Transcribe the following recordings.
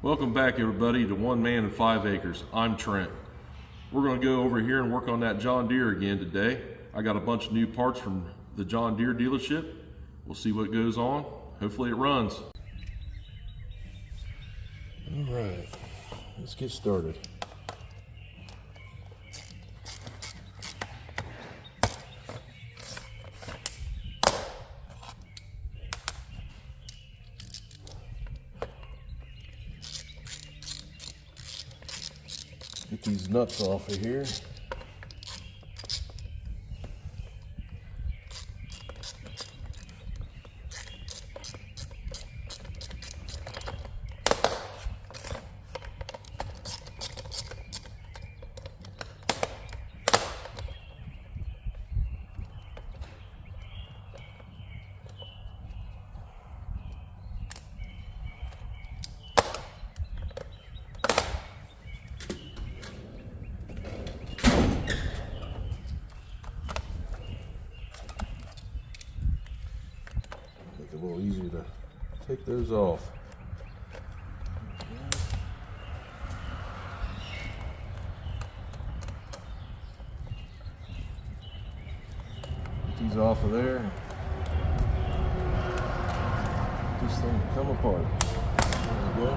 Welcome back everybody to One Man and 5 Acres. I'm Trent. We're going to go over here and work on that John Deere again today. I got a bunch of new parts from the John Deere dealership. We'll see what goes on. Hopefully it runs. All right, let's get started. Get these nuts off of here. A little easier to take those off. Get these off of there. Get this thing to come apart. There we go.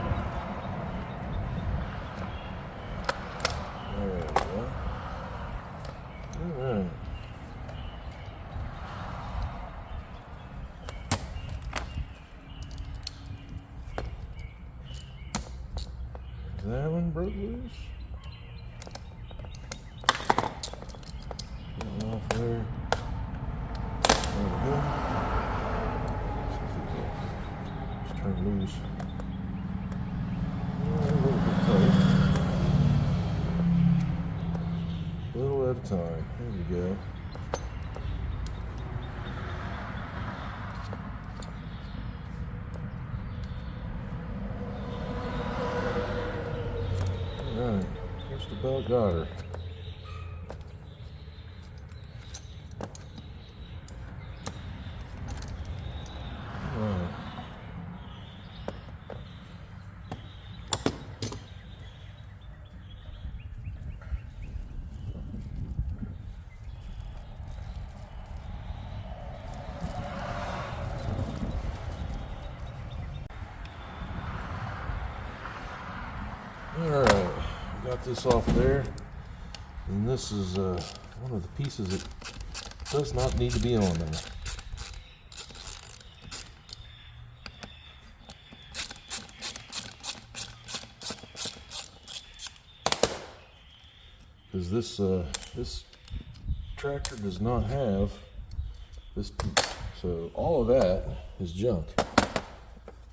There we go. All right. That one broke loose. Get it off there. There we go. See if we can just turn loose. A little bit tight. A little at a time. There we go. Alright, just about got her. Alright. Alright. Got this off there, and this is one of the pieces that does not need to be on there. Because this tractor does not have this piece, so all of that is junk.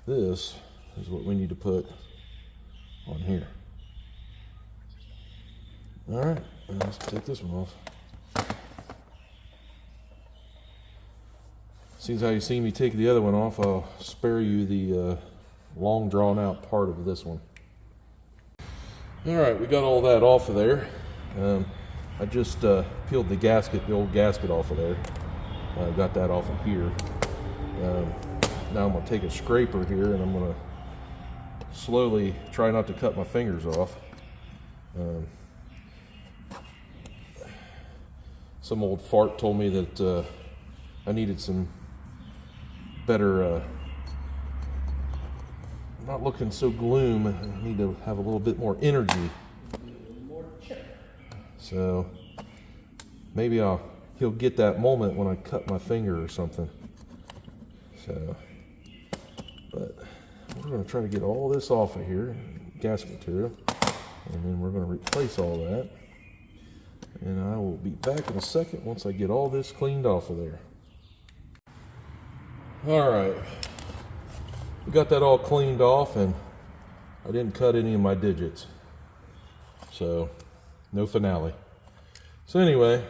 This is what we need to put on here. All right, let's take this one off. Seems how you see me take the other one off, I'll spare you the long drawn out part of this one. All right, we got all that off of there. I just peeled the gasket, the old gasket off of there. Got that off of here. Now I'm gonna take a scraper here and I'm gonna slowly try not to cut my fingers off. Some old fart told me that I needed some better, not looking so gloom. I need to have a little bit more energy. So maybe he'll get that moment when I cut my finger or something. So, but we're going to try to get all this off of here, gasket material, and then we're going to replace all that. And I will be back in a second once I get all this cleaned off of there. All right, we got that all cleaned off, and I didn't cut any of my digits, so no finale. So anyway,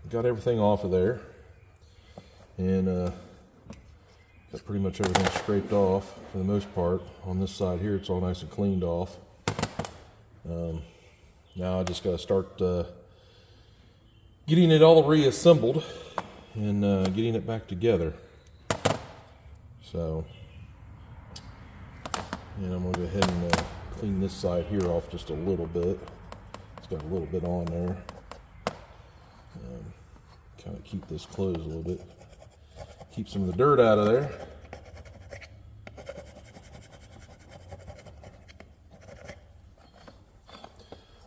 got everything off of there, and got pretty much everything scraped off for the most part. On this side here, it's all nice and cleaned off. Now I just got to start getting it all reassembled and getting it back together. So, and I'm going to go ahead and this side here off just a little bit. It's got a little bit on there. Kind of keep this closed a little bit. Keep some of the dirt out of there.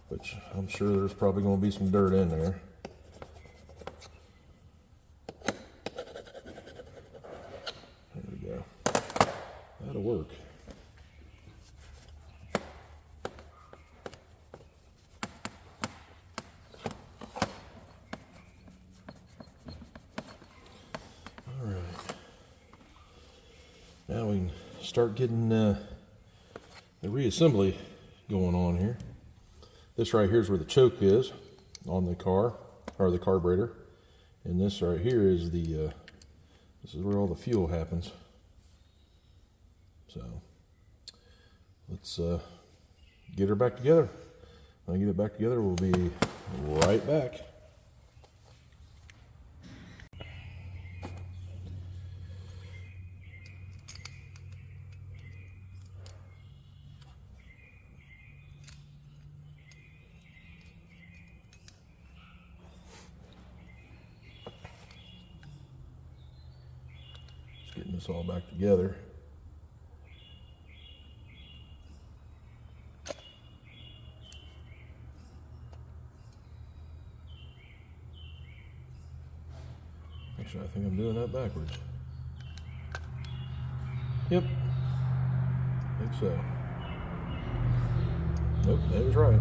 Which I'm sure there's probably going to be some dirt in there. There we go. That'll work. All right. Now we can start getting the reassembly going on here. This right here is where the choke is on the car, or the carburetor. And this right here is the, this is where all the fuel happens. So, let's get her back together. When I get it back together, we'll be right back. Getting this all back together. Actually, I think I'm doing that backwards. Yep. I think so. Nope, that was right.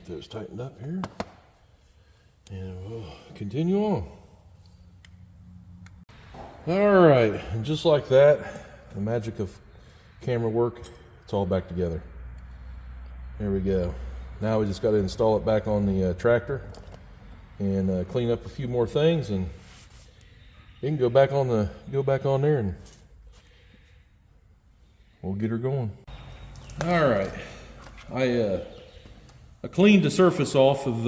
Those tightened up here, and we'll continue on. All right, and just like that, the magic of camera work, it's all back together. There we go. Now we just got to install it back on the tractor and clean up a few more things, and you can go back on there, and we'll get her going. All right, I cleaned the surface off of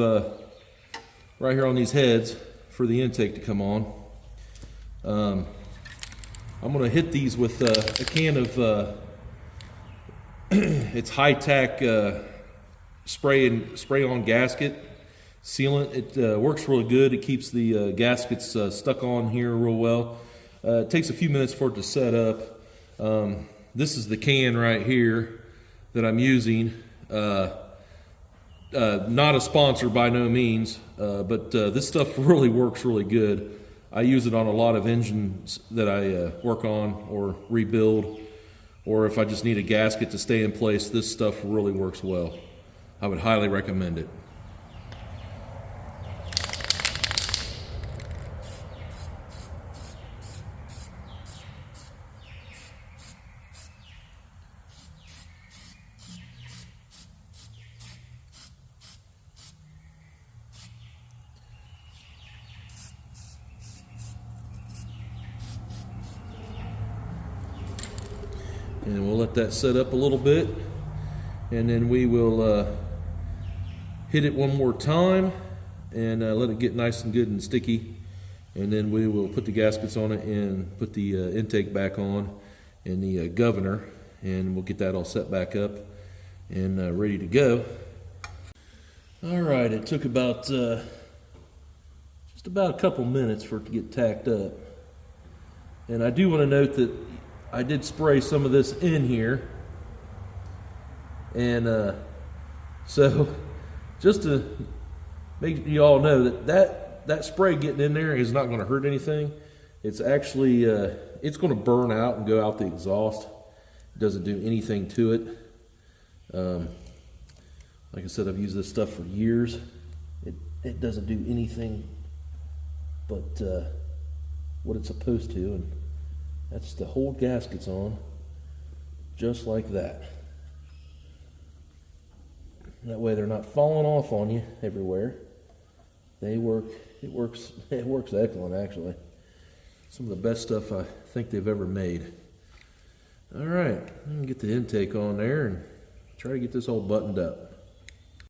right here on these heads for the intake to come on. I'm going to hit these with a can of it's high-tack spray-on gasket sealant. It works really good. It keeps the gaskets stuck on here real well. It takes a few minutes for it to set up. This is the can right here that I'm using. Not a sponsor by no means, but this stuff really works really good. I use it on a lot of engines that I work on or rebuild, or if I just need a gasket to stay in place, this stuff really works well. I would highly recommend it. And we'll let that set up a little bit, and then we will hit it one more time and let it get nice and good and sticky, and then we will put the gaskets on it and put the intake back on and the governor, and we'll get that all set back up and ready to go. All right, it took about just about a couple minutes for it to get tacked up, and I do want to note that I did spray some of this in here, and so just to make you all know that spray getting in there is not going to hurt anything. It's actually it's going to burn out and go out the exhaust. It doesn't do anything to it. Like I said, I've used this stuff for years. It doesn't do anything but what it's supposed to, and that's to hold gaskets on, just like that. That way they're not falling off on you everywhere. They work, it works excellent actually. Some of the best stuff I think they've ever made. All right, I'm gonna get the intake on there and try to get this all buttoned up.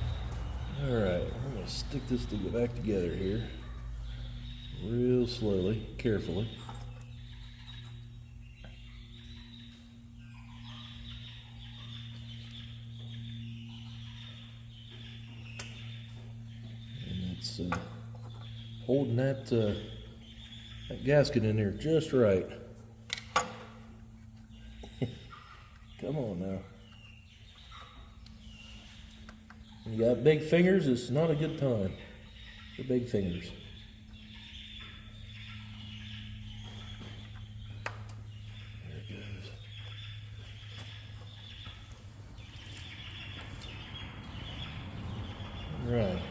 All right, I'm gonna stick this back together here, real slowly, carefully. And it's holding that gasket in there just right. Come on now. When you got big fingers, it's not a good time for big fingers. There it goes. All right.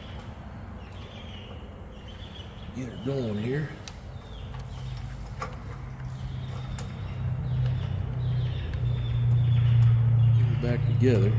Get her going here. Back together.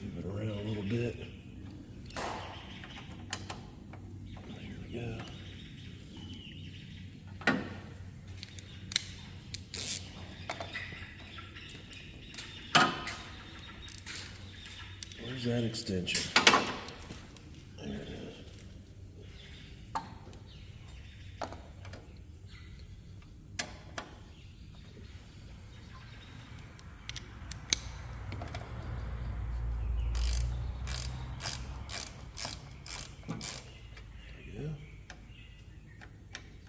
Move it around a little bit. There we go. Where's that extension? There it is. There you go.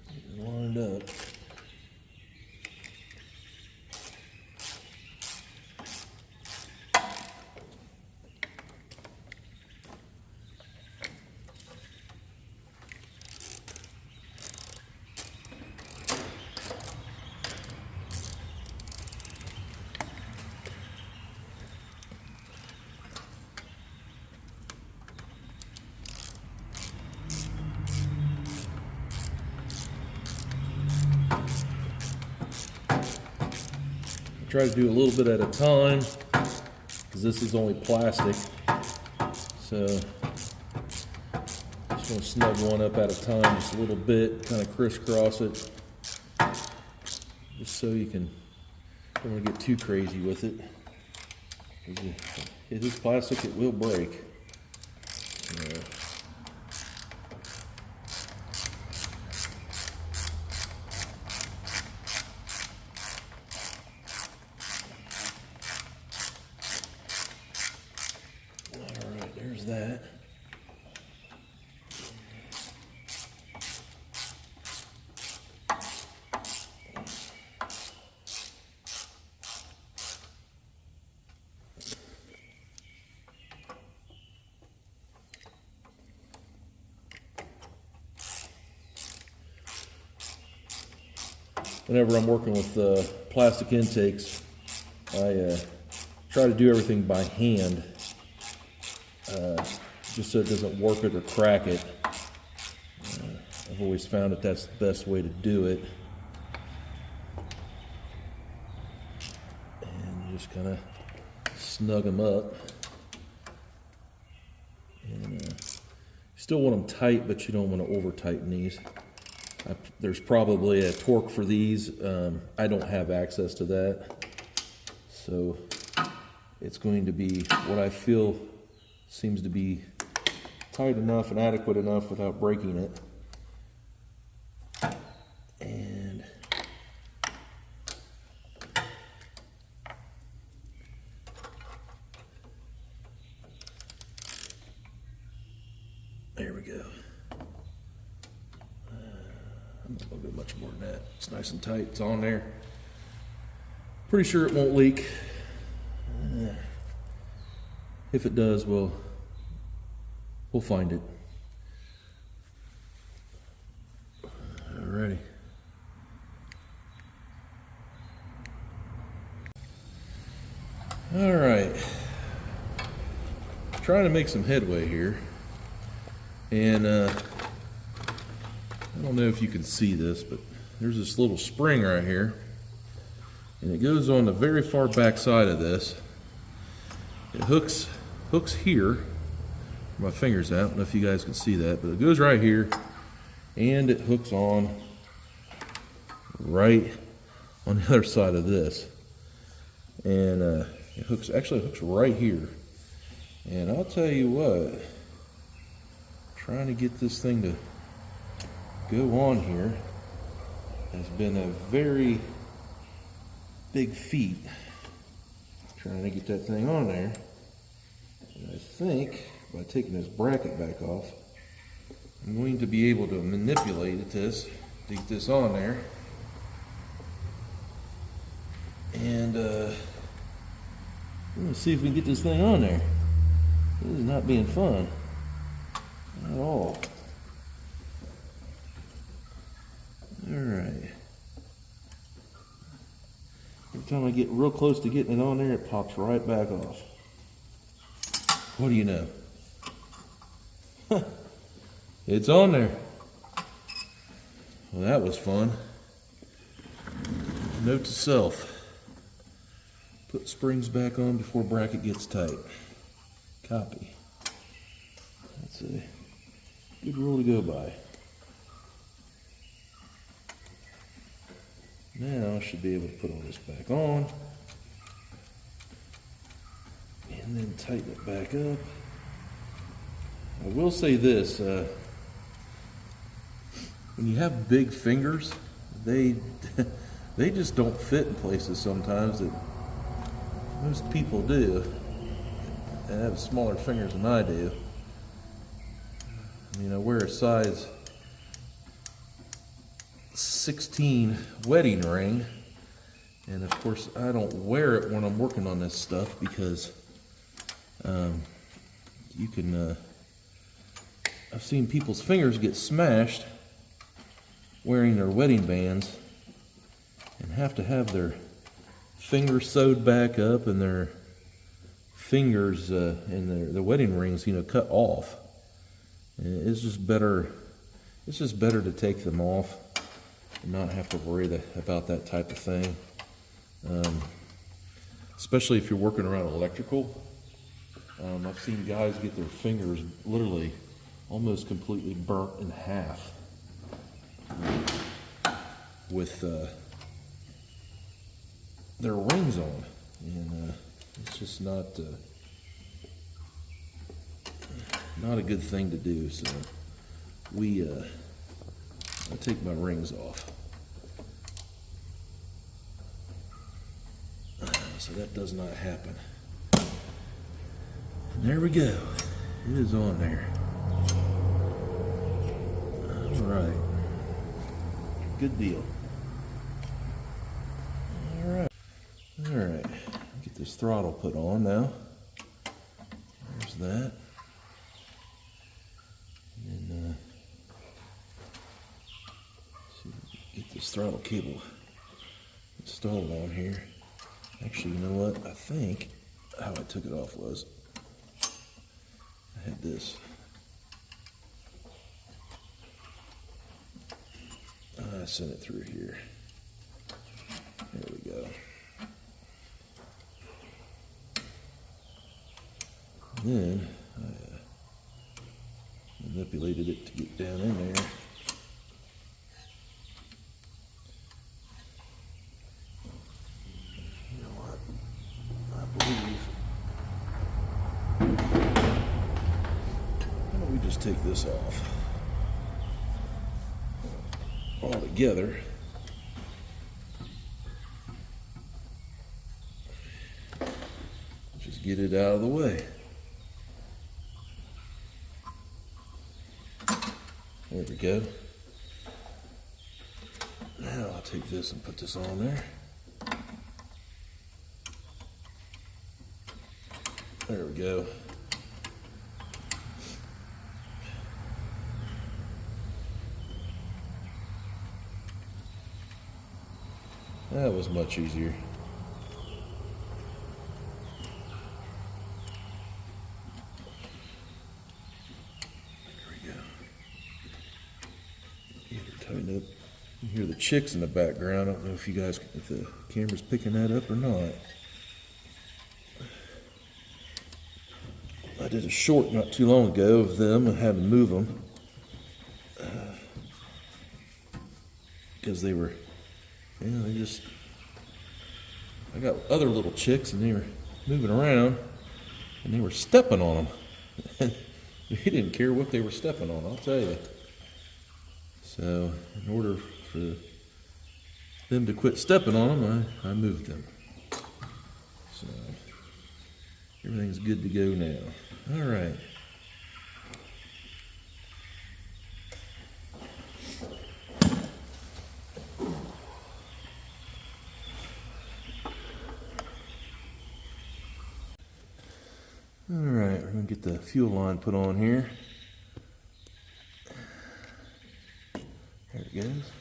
Get it lined up. Try to do a little bit at a time because this is only plastic, so just want to snug one up at a time, just a little bit, kind of crisscross it, just so you can, don't want to get too crazy with it. It is plastic, it will break. There's that. Whenever I'm working with plastic intakes, I try to do everything by hand. Just so it doesn't warp it or crack it. I've always found that that's the best way to do it. And just kind of snug them up. And you still want them tight, but you don't want to over tighten these. There's probably a torque for these. I don't have access to that. So it's going to be what I feel seems to be tight enough and adequate enough without breaking it. And there we go. I'm not going to do much more than that. It's nice and tight. It's on there. Pretty sure it won't leak. If it does, we'll find it. Alrighty. All right, trying to make some headway here, and I don't know if you can see this, but there's this little spring right here, and it goes on the very far back side of this. It hooks here. My finger's out. I don't know if you guys can see that, but it goes right here, and it hooks on right on the other side of this, and it actually hooks right here. And I'll tell you what, trying to get this thing to go on here has been a very big feat, trying to get that thing on there. And I think by taking this bracket back off, I'm going to be able to manipulate this to get this on there. And let's see if we can get this thing on there. This is not being fun at all. Alright. Every time I get real close to getting it on there, it pops right back off. What do you know? It's on there. Well, that was fun. Note to self. Put springs back on before bracket gets tight. Copy. That's a good rule to go by. Now I should be able to put all this back on and then tighten it back up. I will say this, when you have big fingers, they just don't fit in places sometimes that most people do, and have smaller fingers than I do. I mean, I wear a size 16 wedding ring, and of course I don't wear it when I'm working on this stuff because you can I've seen people's fingers get smashed wearing their wedding bands and have to have their fingers sewed back up and their fingers and their wedding rings, cut off. And it's just better to take them off and not have to worry about that type of thing. Especially if you're working around electrical. I've seen guys get their fingers literally almost completely burnt in half with their rings on, and it's just not a good thing to do. So I take my rings off, so that does not happen. And there we go. It is on there. All right. Good deal. All right. All right. Get this throttle put on now. There's that. And see if we can get this throttle cable installed on here. Actually, you know what? I think how I took it off was I had this. I sent it through here. There we go. And then I manipulated it to get down in there. You know what? I believe. Why don't we just take this off all together? Just get it out of the way. There we go. Now I'll take this and put this on there. There we go. That was much easier. hear the chicks in the background. I don't know if you guys, if the camera's picking that up or not. I did a short not too long ago of them and had to move them because they were, I got other little chicks and they were moving around and they were stepping on them. They didn't care what they were stepping on, I'll tell you. So in order for them to quit stepping on them, I moved them. So everything's good to go now. All right. All right, we're gonna get the fuel line put on here. There it goes.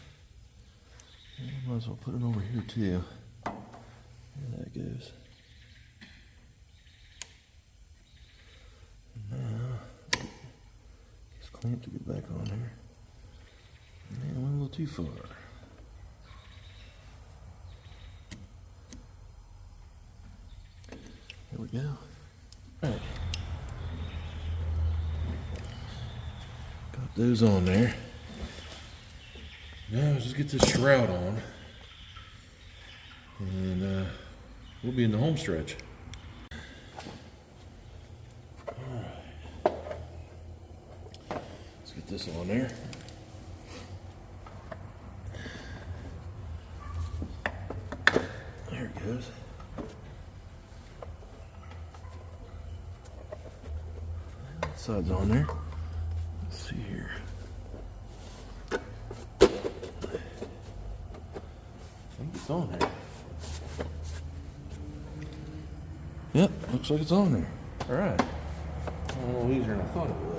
Might as well put it over here too. There that goes. Now, this clamp to get back on there. And went a little too far. There we go. All right. Got those on there. Now let's just get this shroud on. And we'll be in the home stretch. Get this on there. There it goes. That side's on there. Let's see here. I think it's on there. Yep, looks like it's on there. All right. A little easier than I thought it would.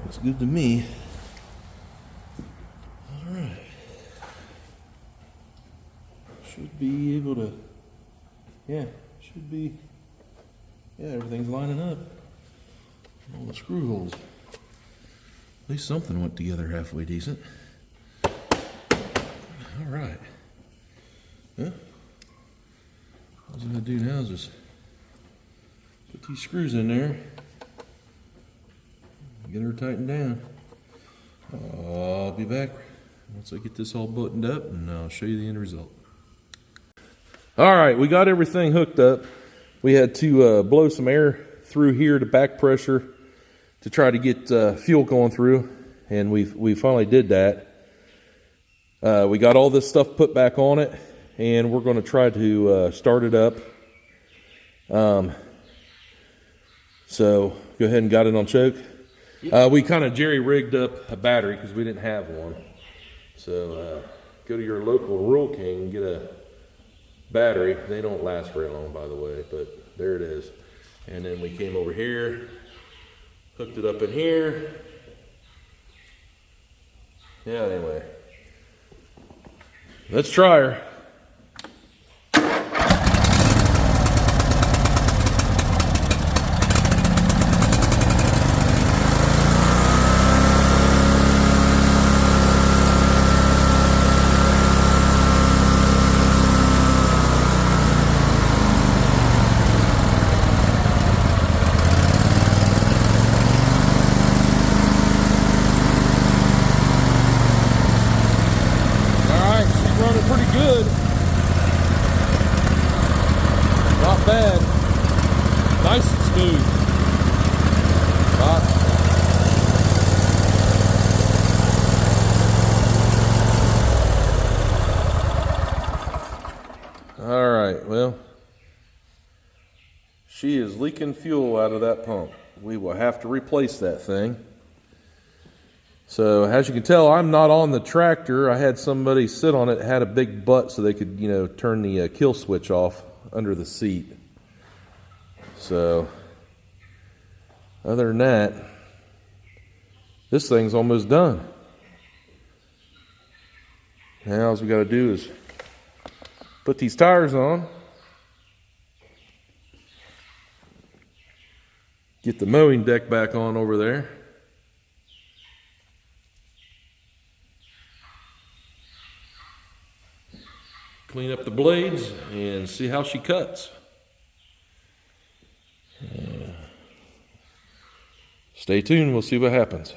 Looks good to me. All right. Should be able to, everything's lining up. All the screw holes. At least something went together halfway decent. All right. Yeah. All I'm gonna do now is just put these screws in there. Get her tightened down. I'll be back once I get this all buttoned up and I'll show you the end result. All right, we got everything hooked up. We had to blow some air through here to back pressure to try to get fuel going through, and we finally did that. We got all this stuff put back on it, and we're going to try to start it up. So go ahead and got it on choke. We kind of jerry-rigged up a battery because we didn't have one. So go to your local Rural King and get a battery. They don't last very long, by the way, but there it is. And then we came over here, hooked it up in here. Yeah, anyway. Let's try her. Bad. Nice and smooth. All right, well, she is leaking fuel out of that pump. We will have to replace that thing. So as you can tell, I'm not on the tractor. I had somebody sit on it, had a big butt so they could, turn the kill switch off under the seat. So other than that, this thing's almost done. Now all we got to do is put these tires on Get the mowing deck back on over there. Clean up the blades and see how she cuts. Stay tuned, we'll see what happens.